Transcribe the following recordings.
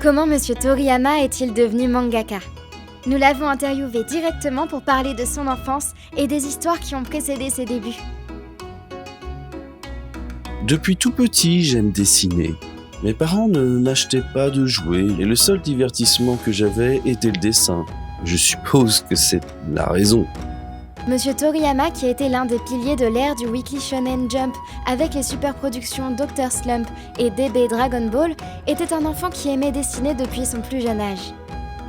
Comment Monsieur Toriyama est-il devenu mangaka ? Nous l'avons interviewé directement pour parler de son enfance et des histoires qui ont précédé ses débuts. Depuis tout petit, j'aime dessiner. Mes parents ne m'achetaient pas de jouets et le seul divertissement que j'avais était le dessin. Je suppose que c'est la raison. Monsieur Toriyama, qui a été l'un des piliers de l'ère du Weekly Shonen Jump avec les superproductions Dr. Slump et DB Dragon Ball, était un enfant qui aimait dessiner depuis son plus jeune âge.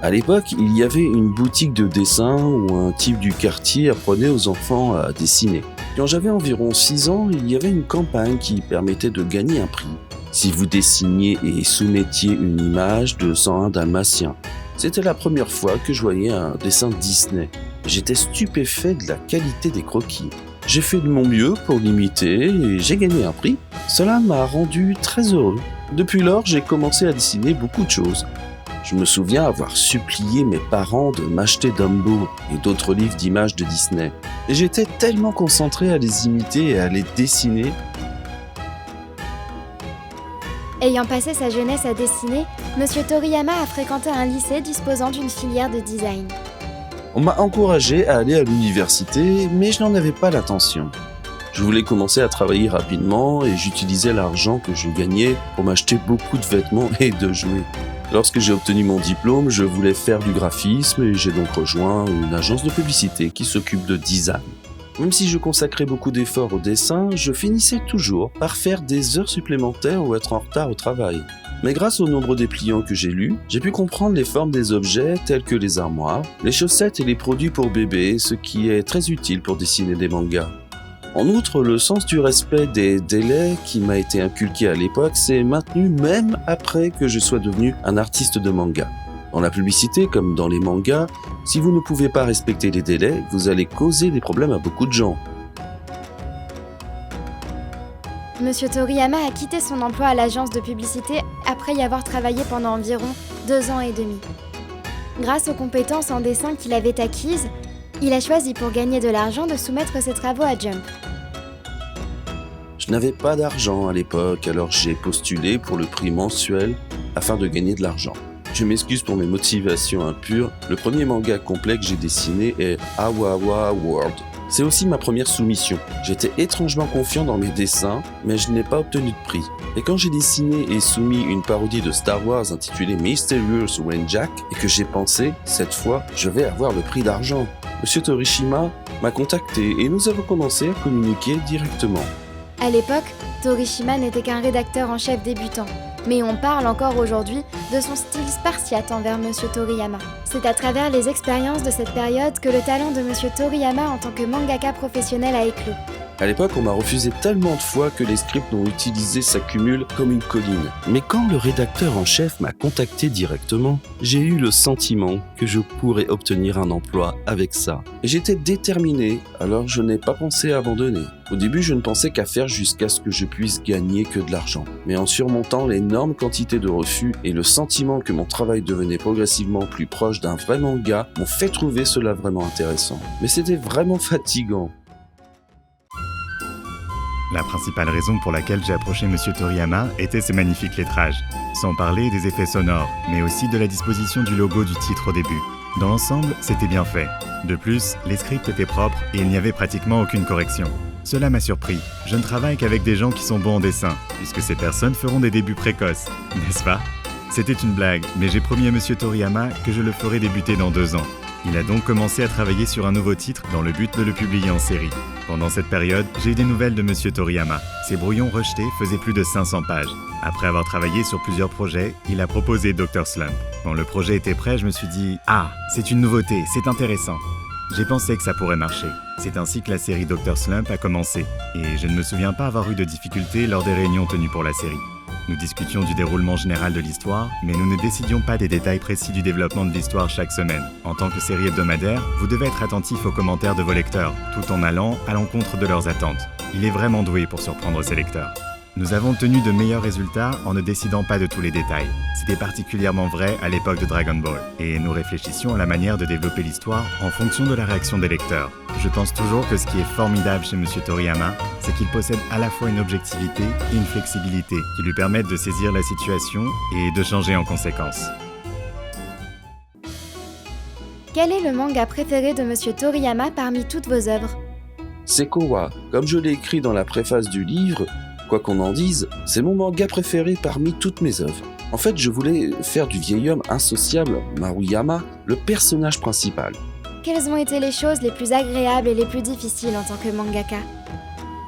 À l'époque, il y avait une boutique de dessin où un type du quartier apprenait aux enfants à dessiner. Quand j'avais environ 6 ans, il y avait une campagne qui permettait de gagner un prix si vous dessiniez et soumettiez une image de 101 Dalmatiens. C'était la première fois que je voyais un dessin Disney. J'étais stupéfait de la qualité des croquis. J'ai fait de mon mieux pour l'imiter et j'ai gagné un prix. Cela m'a rendu très heureux. Depuis lors, j'ai commencé à dessiner beaucoup de choses. Je me souviens avoir supplié mes parents de m'acheter Dumbo et d'autres livres d'images de Disney. Et j'étais tellement concentré à les imiter et à les dessiner. Ayant passé sa jeunesse à dessiner, Monsieur Toriyama a fréquenté un lycée disposant d'une filière de design. On m'a encouragé à aller à l'université, mais je n'en avais pas l'intention. Je voulais commencer à travailler rapidement et j'utilisais l'argent que je gagnais pour m'acheter beaucoup de vêtements et de jouets. Lorsque j'ai obtenu mon diplôme, je voulais faire du graphisme et j'ai donc rejoint une agence de publicité qui s'occupe de design. Même si je consacrais beaucoup d'efforts au dessin, je finissais toujours par faire des heures supplémentaires ou être en retard au travail. Mais grâce au nombre dépliants que j'ai lus, j'ai pu comprendre les formes des objets tels que les armoires, les chaussettes et les produits pour bébés, ce qui est très utile pour dessiner des mangas. En outre, le sens du respect des délais qui m'a été inculqué à l'époque s'est maintenu même après que je sois devenu un artiste de manga. Dans la publicité comme dans les mangas, si vous ne pouvez pas respecter les délais, vous allez causer des problèmes à beaucoup de gens. Monsieur Toriyama a quitté son emploi à l'agence de publicité après y avoir travaillé pendant environ 2 ans et demi. Grâce aux compétences en dessin qu'il avait acquises, il a choisi pour gagner de l'argent de soumettre ses travaux à Jump. Je n'avais pas d'argent à l'époque, alors j'ai postulé pour le prix mensuel afin de gagner de l'argent. Je m'excuse pour mes motivations impures. Le premier manga complet que j'ai dessiné est Awawa World. C'est aussi ma première soumission. J'étais étrangement confiant dans mes dessins, mais je n'ai pas obtenu de prix. Et quand j'ai dessiné et soumis une parodie de Star Wars intitulée Mysterious Jack et que j'ai pensé, cette fois, je vais avoir le prix d'argent. Monsieur Torishima m'a contacté et nous avons commencé à communiquer directement. À l'époque, Torishima n'était qu'un rédacteur en chef débutant, mais on parle encore aujourd'hui de son style spartiate envers Monsieur Toriyama. C'est à travers les expériences de cette période que le talent de Monsieur Toriyama en tant que mangaka professionnel a éclos. À l'époque, on m'a refusé tellement de fois que les scripts non utilisés s'accumulent comme une colline. Mais quand le rédacteur en chef m'a contacté directement, j'ai eu le sentiment que je pourrais obtenir un emploi avec ça. Et j'étais déterminé, alors je n'ai pas pensé à abandonner. Au début, je ne pensais qu'à faire jusqu'à ce que je puisse gagner que de l'argent. Mais en surmontant l'énorme quantité de refus et le sentiment que mon travail devenait progressivement plus proche d'un vrai manga m'ont fait trouver cela vraiment intéressant. Mais c'était vraiment fatigant. La principale raison pour laquelle j'ai approché Monsieur Toriyama était ses magnifiques lettrages, sans parler des effets sonores, mais aussi de la disposition du logo du titre au début. Dans l'ensemble, c'était bien fait. De plus, les scripts étaient propres et il n'y avait pratiquement aucune correction. Cela m'a surpris. Je ne travaille qu'avec des gens qui sont bons en dessin, puisque ces personnes feront des débuts précoces, n'est-ce pas ? C'était une blague, mais j'ai promis à Monsieur Toriyama que je le ferai débuter dans 2 ans. Il a donc commencé à travailler sur un nouveau titre dans le but de le publier en série. Pendant cette période, j'ai eu des nouvelles de Monsieur Toriyama. Ses brouillons rejetés faisaient plus de 500 pages. Après avoir travaillé sur plusieurs projets, il a proposé Dr. Slump. Quand le projet était prêt, je me suis dit « Ah, c'est une nouveauté, c'est intéressant ». J'ai pensé que ça pourrait marcher. C'est ainsi que la série Dr. Slump a commencé, et je ne me souviens pas avoir eu de difficultés lors des réunions tenues pour la série. Nous discutions du déroulement général de l'histoire, mais nous ne décidions pas des détails précis du développement de l'histoire chaque semaine. En tant que série hebdomadaire, vous devez être attentif aux commentaires de vos lecteurs, tout en allant à l'encontre de leurs attentes. Il est vraiment doué pour surprendre ses lecteurs. Nous avons obtenu de meilleurs résultats en ne décidant pas de tous les détails. C'était particulièrement vrai à l'époque de Dragon Ball. Et nous réfléchissions à la manière de développer l'histoire en fonction de la réaction des lecteurs. Je pense toujours que ce qui est formidable chez Monsieur Toriyama, c'est qu'il possède à la fois une objectivité et une flexibilité qui lui permettent de saisir la situation et de changer en conséquence. Quel est le manga préféré de Monsieur Toriyama parmi toutes vos œuvres? C'est Kowa. Comme je l'ai écrit dans la préface du livre, quoi qu'on en dise, c'est mon manga préféré parmi toutes mes œuvres. En fait, je voulais faire du vieil homme insociable, Maruyama, le personnage principal. Quelles ont été les choses les plus agréables et les plus difficiles en tant que mangaka?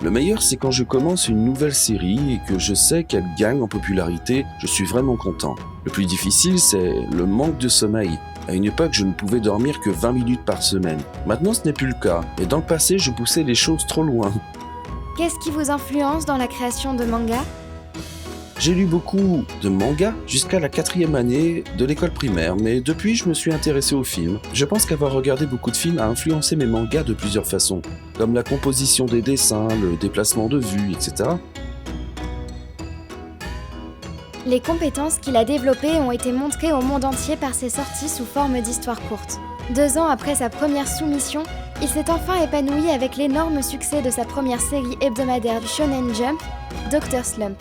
Le meilleur, c'est quand je commence une nouvelle série et que je sais qu'elle gagne en popularité, je suis vraiment content. Le plus difficile, c'est le manque de sommeil. À une époque, je ne pouvais dormir que 20 minutes par semaine. Maintenant, ce n'est plus le cas. Et dans le passé, je poussais les choses trop loin. Qu'est-ce qui vous influence dans la création de manga? J'ai lu beaucoup de mangas jusqu'à la 4e année de l'école primaire, mais depuis je me suis intéressé aux films. Je pense qu'avoir regardé beaucoup de films a influencé mes mangas de plusieurs façons, comme la composition des dessins, le déplacement de vue, etc. Les compétences qu'il a développées ont été montrées au monde entier par ses sorties sous forme d'histoires courtes. 2 ans après sa première soumission, il s'est enfin épanoui avec l'énorme succès de sa première série hebdomadaire du Shonen Jump, Dr. Slump.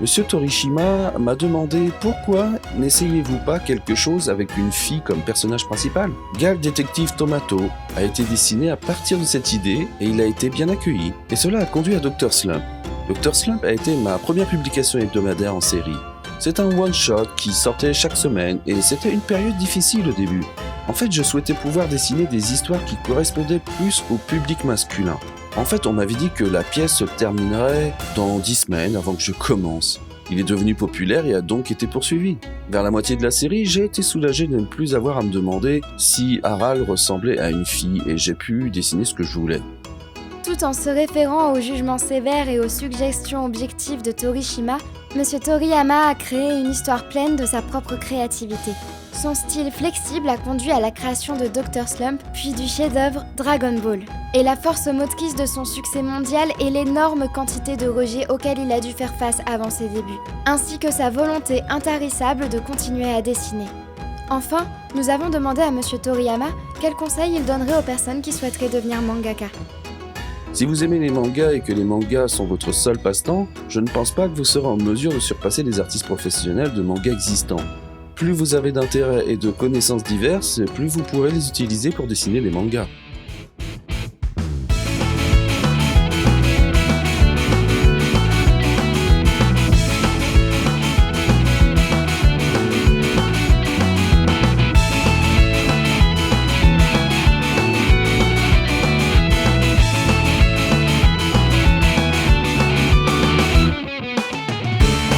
Monsieur Torishima m'a demandé pourquoi n'essayez-vous pas quelque chose avec une fille comme personnage principal. Gal Détective Tomato a été dessiné à partir de cette idée et il a été bien accueilli. Et cela a conduit à Dr. Slump. Dr. Slump a été ma première publication hebdomadaire en série. C'est un one-shot qui sortait chaque semaine et c'était une période difficile au début. En fait, je souhaitais pouvoir dessiner des histoires qui correspondaient plus au public masculin. En fait, on m'avait dit que la pièce se terminerait dans 10 semaines avant que je commence. Il est devenu populaire et a donc été poursuivi. Vers la moitié de la série, j'ai été soulagé de ne plus avoir à me demander si Haral ressemblait à une fille et j'ai pu dessiner ce que je voulais. Tout en se référant aux jugements sévères et aux suggestions objectives de Torishima, Monsieur Toriyama a créé une histoire pleine de sa propre créativité. Son style flexible a conduit à la création de Dr. Slump, puis du chef-d'œuvre Dragon Ball. Et la force motrice de son succès mondial est l'énorme quantité de rejets auxquels il a dû faire face avant ses débuts, ainsi que sa volonté intarissable de continuer à dessiner. Enfin, nous avons demandé à Monsieur Toriyama quels conseils il donnerait aux personnes qui souhaiteraient devenir mangaka. Si vous aimez les mangas et que les mangas sont votre seul passe-temps, je ne pense pas que vous serez en mesure de surpasser les artistes professionnels de mangas existants. Plus vous avez d'intérêt et de connaissances diverses, plus vous pourrez les utiliser pour dessiner des mangas.